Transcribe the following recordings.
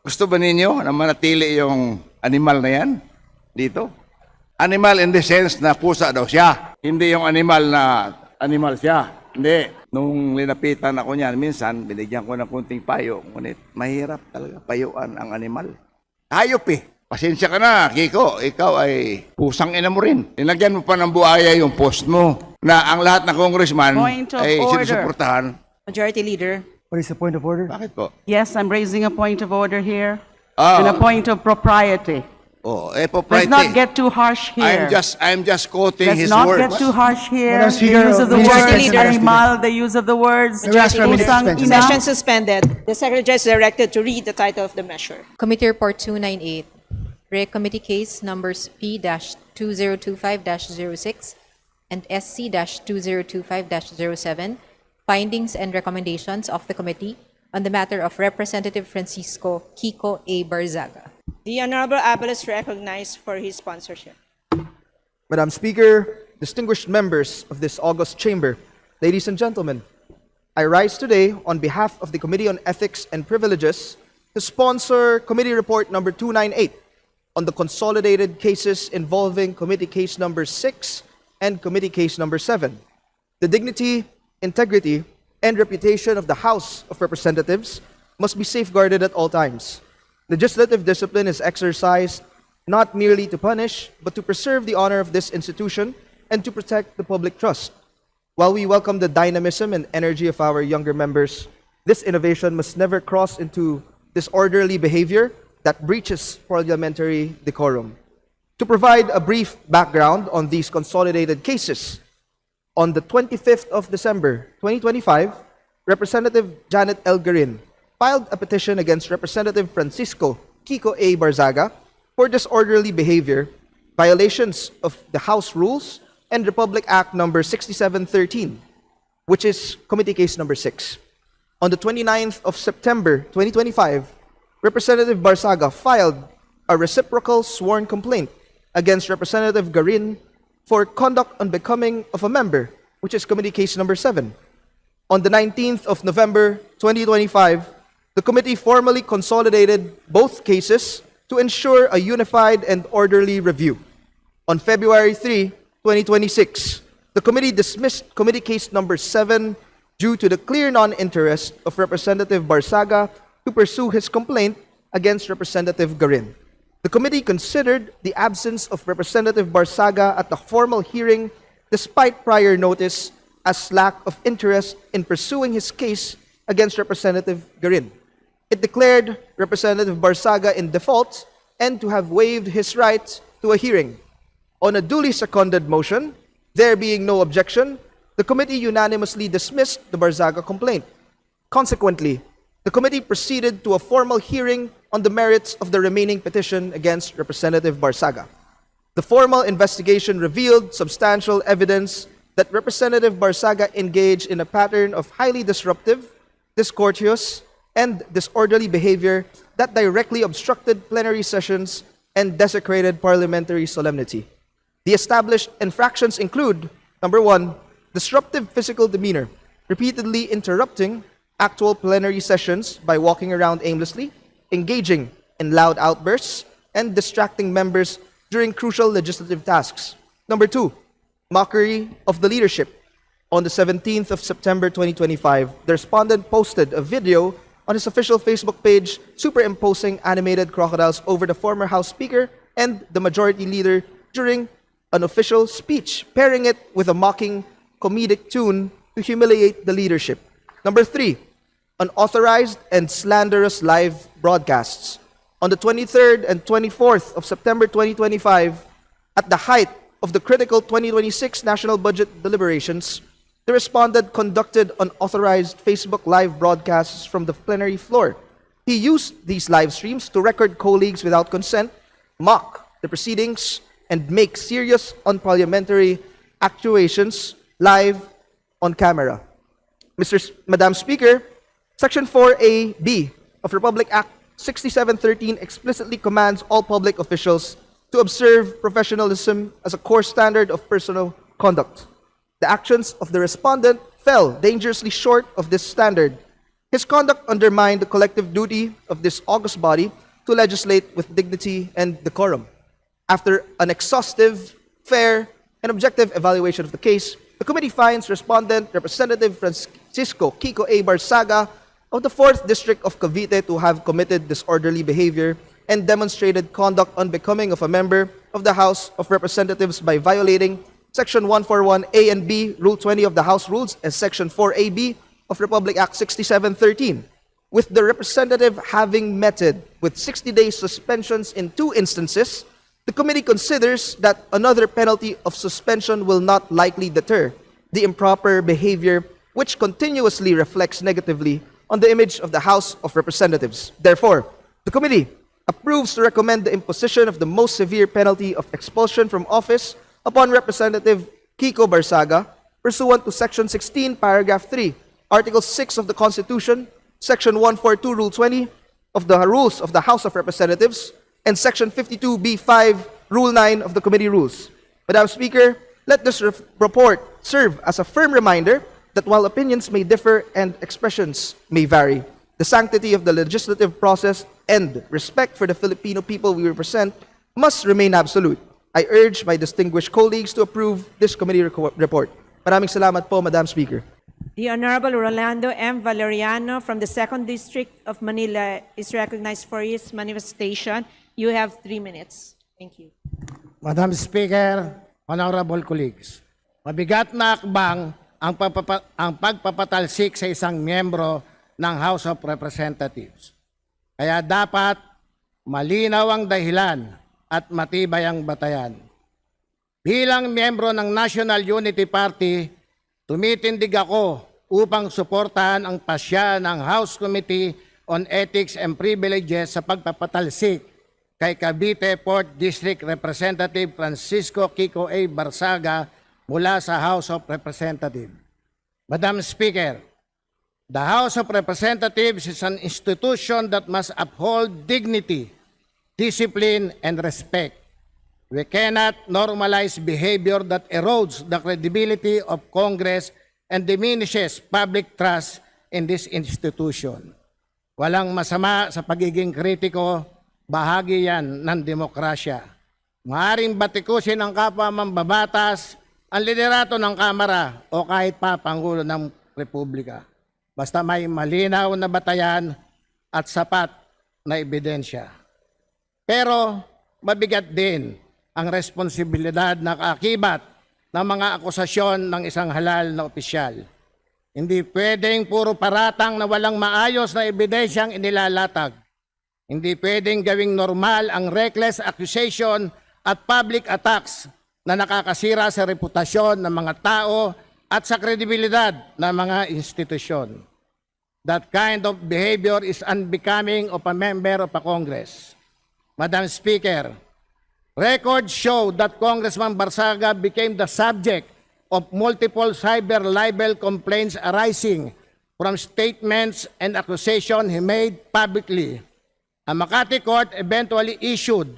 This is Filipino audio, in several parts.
Gusto ba ninyo na manatili yung animal na yan dito? Animal in the sense na pusa daw siya. Hindi yung animal na animal siya. Hindi. Nung linapitan ako niyan, minsan binigyan ko ng kunting payo. Ngunit mahirap talaga payuan ang animal. Hayop eh. Pasensya ka na, Kiko. Ikaw ay pusang ina mo rin. Nilagyan mo pa ng buhaya yung post mo na ang lahat ng congressman Point of ay order. sinusuportahan. Majority Leader. What is the point of order? Bakit po? Yes, I'm raising a point of order here. Ah. And a point of propriety. Oh, Let's propriety. not get too harsh here. I'm just quoting Let's his not words. get too harsh here. Madam The Speaker, use of the Majority words Leader. animal, the use of the words May last 5 minutes pusang suspension. ina. Session suspended. The Secretary is directed to read the title of the measure. Committee Report 298, Rare Committee Case Numbers P-2025-06 and SC-2025-07, Findings and Recommendations of the Committee on the matter of Representative Francisco Kiko A. Barzaga. The Honorable Abel is recognized for his sponsorship. Madam Speaker, distinguished members of this august chamber, ladies and gentlemen, I rise today on behalf of the Committee on Ethics and Privileges to sponsor Committee Report number 298 on the consolidated cases involving Committee Case number 6 and Committee Case number 7. The dignity, integrity, and reputation of the House of Representatives must be safeguarded at all times. Legislative discipline is exercised not merely to punish, but to preserve the honor of this institution and to protect the public trust. While we welcome the dynamism and energy of our younger members, this innovation must never cross into disorderly behavior that breaches parliamentary decorum. To provide a brief background on these consolidated cases, on the 25th of December 2025, Representative Janet L. Garin filed a petition against Representative Francisco Kiko A. Barzaga for disorderly behavior, violations of the House rules, and Republic Act number 6713, which is Committee Case number 6. On the 29th of September 2025, Representative Barzaga filed a reciprocal sworn complaint against Representative Garin for conduct unbecoming of a member, which is Committee Case number 7. On the 19th of November 2025, the committee formally consolidated both cases to ensure a unified and orderly review. On February 3, 2026, the committee dismissed Committee Case number 7 due to the clear non-interest of Representative Barzaga to pursue his complaint against Representative Garin. The committee considered the absence of Representative Barzaga at the formal hearing despite prior notice as lack of interest in pursuing his case against Representative Garin. It declared Representative Barzaga in default and to have waived his right to a hearing. On a duly seconded motion, there being no objection, the committee unanimously dismissed the Barzaga complaint. Consequently, the committee proceeded to a formal hearing on the merits of the remaining petition against Representative Barzaga. The formal investigation revealed substantial evidence that Representative Barzaga engaged in a pattern of highly disruptive, discourteous, and disorderly behavior that directly obstructed plenary sessions and desecrated parliamentary solemnity. The established infractions include, number 1, disruptive physical demeanor, repeatedly interrupting actual plenary sessions by walking around aimlessly, engaging in loud outbursts, and distracting members during crucial legislative tasks. Number 2, mockery of the leadership. On the 17th of September 2025, the respondent posted a video on his official Facebook page superimposing animated crocodiles over the former House Speaker and the Majority Leader during an official speech, pairing it with a mocking comedic tune to humiliate the leadership. Number 3, unauthorized and slanderous live broadcasts. On the 23rd and 24th of September 2025, at the height of the critical 2026 national budget deliberations, the respondent conducted unauthorized Facebook live broadcasts from the plenary floor. He used these live streams to record colleagues without consent, mock the proceedings, and make serious unparliamentary actuations live on camera. Madam Speaker, Section 4A(b) of Republic Act 6713 explicitly commands all public officials to observe professionalism as a core standard of personal conduct. The actions of the respondent fell dangerously short of this standard. His conduct undermined the collective duty of this august body to legislate with dignity and decorum. After an exhaustive, fair, and objective evaluation of the case, the committee finds Respondent Representative Francisco Kiko A. Barsaga of the 4th District of Cavite to have committed disorderly behavior and demonstrated conduct unbecoming of a member of the House of Representatives by violating Section 141A and B, Rule 20 of the House Rules, and Section 4AB of Republic Act 6713, with the representative having meted with 60-day suspensions in 2 instances. The committee considers that another penalty of suspension will not likely deter the improper behavior which continuously reflects negatively on the image of the House of Representatives. Therefore, the committee approves to recommend the imposition of the most severe penalty of expulsion from office upon Representative Kiko Barsaga pursuant to Section 16, Paragraph 3, Article 6 of the Constitution, Section 142, Rule 20 of the Rules of the House of Representatives, and Section 52B5, Rule 9 of the Committee Rules. Madam Speaker, let this report serve as a firm reminder that while opinions may differ and expressions may vary, the sanctity of the legislative process and respect for the Filipino people we represent must remain absolute. I urge my distinguished colleagues to approve this committee report. Maraming salamat po, Madam Speaker. The Honorable Rolando M. Valeriano from the 2nd District of Manila is recognized for his manifestation. You have 3 minutes. Thank you. Madam Speaker, honorable colleagues, mabigat na akbang ang pagpapatalsik sa isang miyembro ng House of Representatives. Kaya dapat malinaw ang dahilan at matibay ang batayan. Bilang miyembro ng National Unity Party, tumitindig ako upang suportahan ang pasya ng House Committee on Ethics and Privileges sa pagpapatalsik kay Cavite 4th District Representative Francisco Kiko A. Barsaga mula sa House of Representatives. Madam Speaker, the House of Representatives is an institution that must uphold dignity, discipline, and respect. We cannot normalize behavior that erodes the credibility of Congress and diminishes public trust in this institution. Walang masama sa pagiging kritiko, bahagi yan ng demokrasya. Maaring batikusin ng kapwa mambabatas, ang liderato ng Kamara o kahit pa Pangulo ng Republika. Basta may malinaw na batayan at sapat na ebidensya. Pero mabigat din ang responsibilidad na kaakibat ng mga akusasyon ng isang halal na opisyal. Hindi pwedeng puro paratang na walang maayos na ebidensyang inilalatag. Hindi pwedeng gawing normal ang reckless accusation at public attacks na nakakasira sa reputasyon ng mga tao at sa kredibilidad ng mga institusyon. That kind of behavior is unbecoming of a member of a Congress. Madam Speaker, records show that Congressman Barsaga became the subject of multiple cyber libel complaints arising from statements and accusations he made publicly. A Makati court eventually issued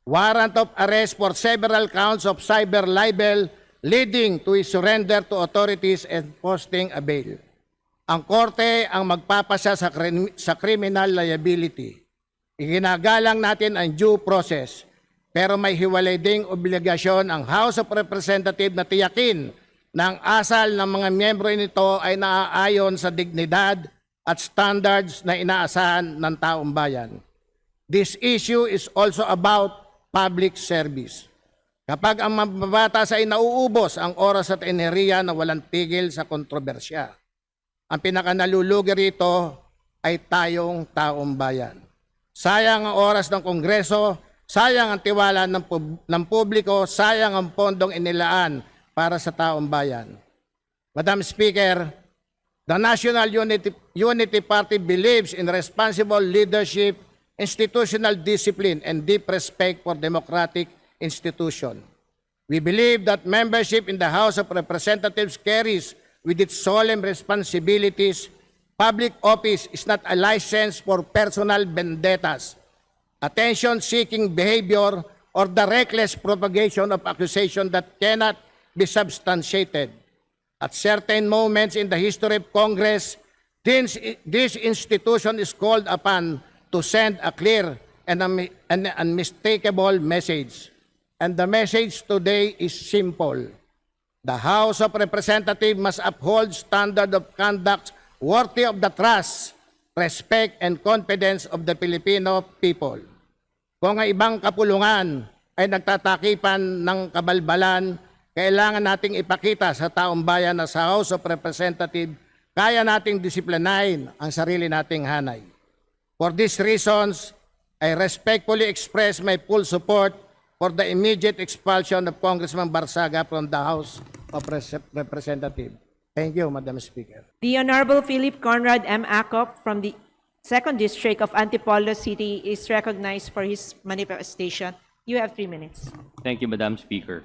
warrant of arrest for several counts of cyber libel, leading to his surrender to authorities and posting a bail. Ang korte ang magpapasya sa criminal liability. Iginagalang natin ang due process, pero may hiwalay ding obligasyon ang House of Representatives na tiyakin na ang asal ng mga miyembro nito ay naaayon sa dignidad at standards na inaasahan ng taong bayan. This issue is also about public service. Kapag ang mambabatas ay nauubos ang oras at enerhiya na walang tigil sa kontrobersya, ang pinakanalulugi rito ay tayong taong bayan. Sayang ang oras ng Kongreso, sayang ang tiwala ng publiko, sayang ang pondong inilaan para sa taong bayan. Madam Speaker, the National Unity Party believes in responsible leadership, institutional discipline, and deep respect for democratic institutions. We believe that membership in the House of Representatives carries with its solemn responsibilities. Public office is not a license for personal vendettas, attention-seeking behavior, or the reckless propagation of accusation that cannot be substantiated. At certain moments in the history of Congress, Since this institution is called upon to send a clear and unmistakable message, and the message today is simple. The House of Representatives must uphold standard of conduct worthy of the trust, respect, and confidence of the Filipino people. Kung ang ibang kapulungan ay nagtatakipan ng kabalbalan, kailangan nating ipakita sa taong bayan na sa House of Representatives, kaya nating disiplinahin ang sarili nating hanay. For these reasons, I respectfully express my full support for the immediate expulsion of Congressman Barzaga from the House of Representatives. Thank you, Madam Speaker. The Honorable Philip Conrad M. Acop from the 2nd District of Antipolo City is recognized for his manifestation. You have 3 minutes. Thank you, Madam Speaker.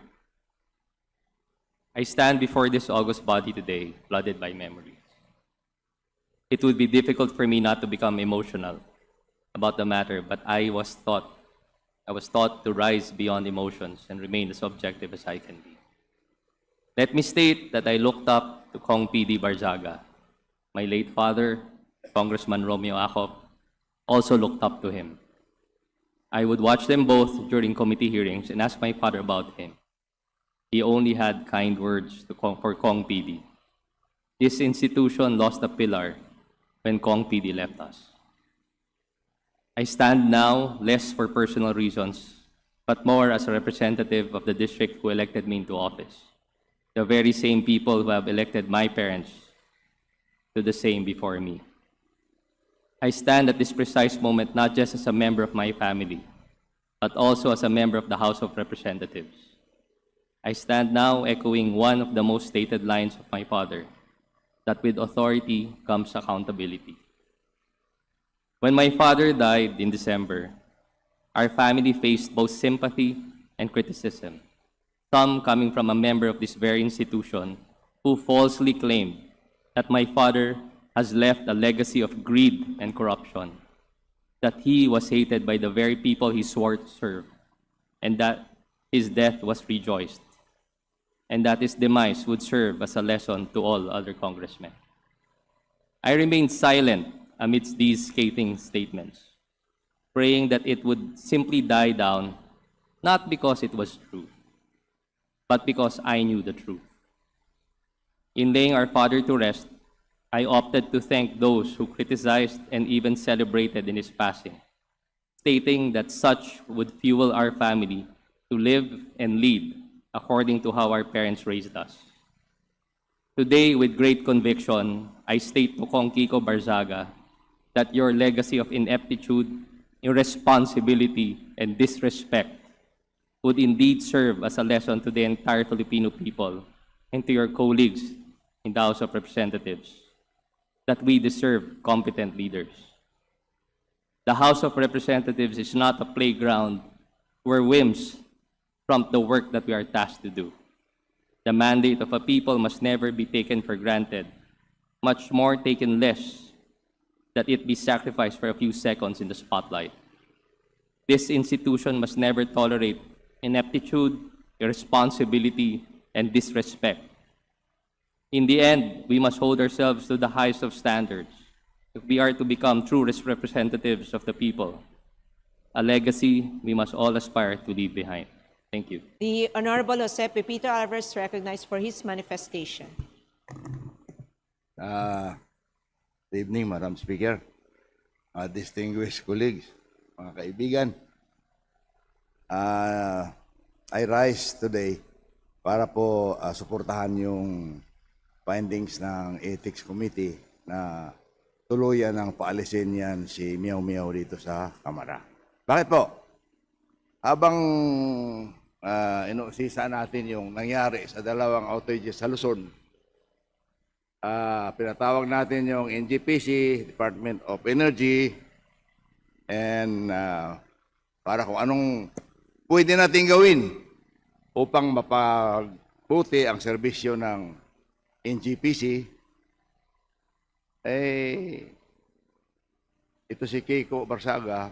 I stand before this august body today, flooded by memories. It would be difficult for me not to become emotional about the matter, but I was taught to rise beyond emotions and remain as objective as I can be. Let me state that I looked up to Kong P.D. Barzaga. My late father, Congressman Romeo Acop, also looked up to him. I would watch them both during committee hearings and ask my father about him. He only had kind words for Kong PD. This institution lost a pillar when Kong PD left us. I stand now less for personal reasons, but more as a representative of the district who elected me into office. The very same people who have elected my parents to the same before me. I stand at this precise moment not just as a member of my family, but also as a member of the House of Representatives. I stand now echoing one of the most stated lines of my father, that with authority comes accountability. When my father died in December, our family faced both sympathy and criticism, some coming from a member of this very institution who falsely claimed that my father has left a legacy of greed and corruption, that he was hated by the very people he swore to serve, and that his death was rejoiced, and that his demise would serve as a lesson to all other congressmen. I remained silent amidst these scathing statements, praying that it would simply die down, not because it was true, but because I knew the truth. In laying our father to rest, I opted to thank those who criticized and even celebrated in his passing, stating that such would fuel our family to live and lead according to how our parents raised us. Today, with great conviction, I state to Kong Kiko Barzaga that your legacy of ineptitude, irresponsibility, and disrespect would indeed serve as a lesson to the entire Filipino people and to your colleagues in the House of Representatives that we deserve competent leaders. The House of Representatives is not a playground where whims prompt the work that we are tasked to do. The mandate of a people must never be taken for granted, much more taken less that it be sacrificed for a few seconds in the spotlight. This institution must never tolerate ineptitude, irresponsibility, and disrespect. In the end, we must hold ourselves to the highest of standards if we are to become true representatives of the people, a legacy we must all aspire to leave behind. Thank you. The Honorable Jose Pepito Alvarez recognized for his manifestation. Good evening, Madam Speaker, distinguished colleagues, mga kaibigan. I rise today para po suportahan yung findings ng Ethics Committee na tuluyan ng paalisin yan si Miao Miao dito sa Kamara. Bakit po? Habang inuusisa natin yung nangyari sa dalawang outages sa Luzon, pinatawag natin yung NGPC, Department of Energy, and para kung anong pwede natin gawin upang mapagbuti ang serbisyo ng NGPC. Ito si Kiko Barzaga,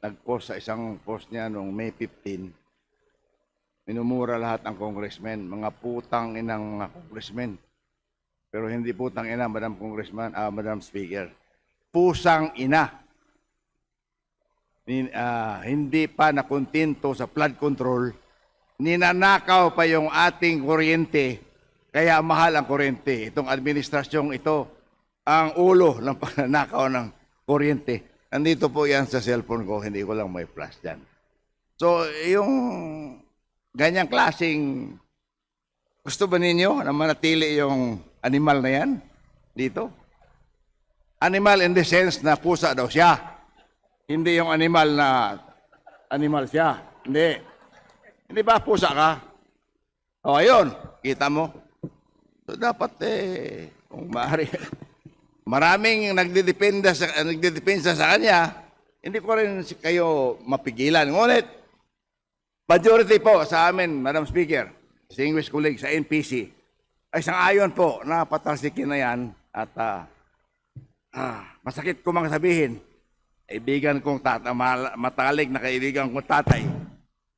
nag-post sa isang post niya noong May 15, minumura lahat ng congressmen, mga putang inang mga congressmen. Pero hindi putang ina, Madam Congressman, Madam Speaker. Pusang ina. Hindi pa nakontinto sa flood control, ninanakaw pa yung ating kuryente, kaya mahal ang kuryente. Itong administrasyong ito, ang ulo ng pananakaw ng kuryente. Nandito po yan sa cellphone ko, hindi ko lang may flash dyan. So, yung ganyang klaseng, gusto ba ninyo na manatili yung animal na yan dito? Animal in the sense na pusa daw siya. Hindi yung animal na animal siya. Hindi. Hindi ba pusa ka? O, ayun. Kita mo? So, dapat kung maaari, maraming nagdedepensa sa kanya, hindi ko rin kayo mapigilan. Ngunit, majority po sa amin, Madam Speaker, distinguished colleagues sa NPC, ay sang-ayon po na patalsikin na yan at masakit ko mang sabihin, kaibigan kong matalig na kaibigan kong tatay.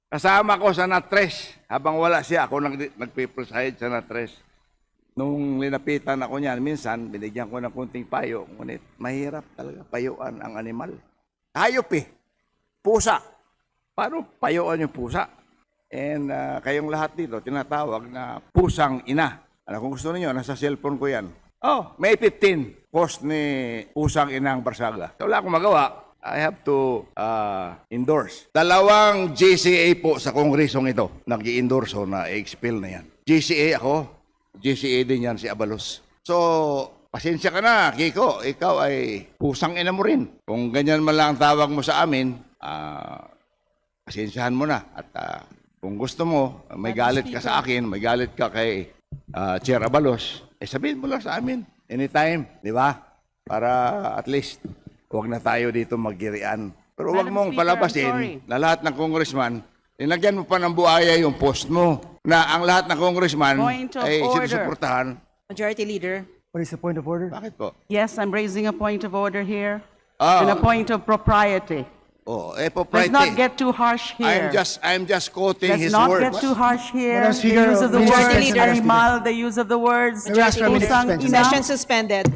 Kasama ko sa Natres, habang wala siya, ako nagpipreside sa Natres. Nung linapitan ako niyan, minsan, binigyan ko ng kunting payo, ngunit mahirap talaga payuan ang animal. Hayop pusa. Paano payuan yung pusa? And kayong lahat dito, tinatawag na pusang ina. Kung gusto niyo, nasa cellphone ko yan. Oh, May 15, post ni Pusang Inang Barsaga. Wala akong magawa. I have to endorse. 2 GCA po sa kongresong ito, nag-i-endorse na i-expel na yan. GCA ako, GCA din yan si Abalos. So, pasensya ka na, Kiko. Ikaw ay pusang ina mo rin. Kung ganyan man lang ang tawag mo sa amin, pasensyahan mo na. At kung gusto mo, may galit ka sa akin, may galit ka kay Chair Abalos, sabihin mo lang sa amin, anytime, di ba? Para at least, huwag na tayo dito maggirian. Pero huwag Madam mong Speaker, I'm sorry. palabasin na lahat ng congressman, linagyan mo pa ng buhaya yung post mo, na ang lahat ng congressman Point of ay order. sinusuportahan. Majority Leader. What is the point of order? Bakit po? Yes, I'm raising a point of order here. Ah. And a point of propriety. Oh, Let's propriety. not get too harsh here. I'm just quoting Let's his not words. get too harsh here. Madam The Speaker, use of the Mr. words Leader. animal, the use of the words May we ask for a minute pusang suspension? ina. Session suspended.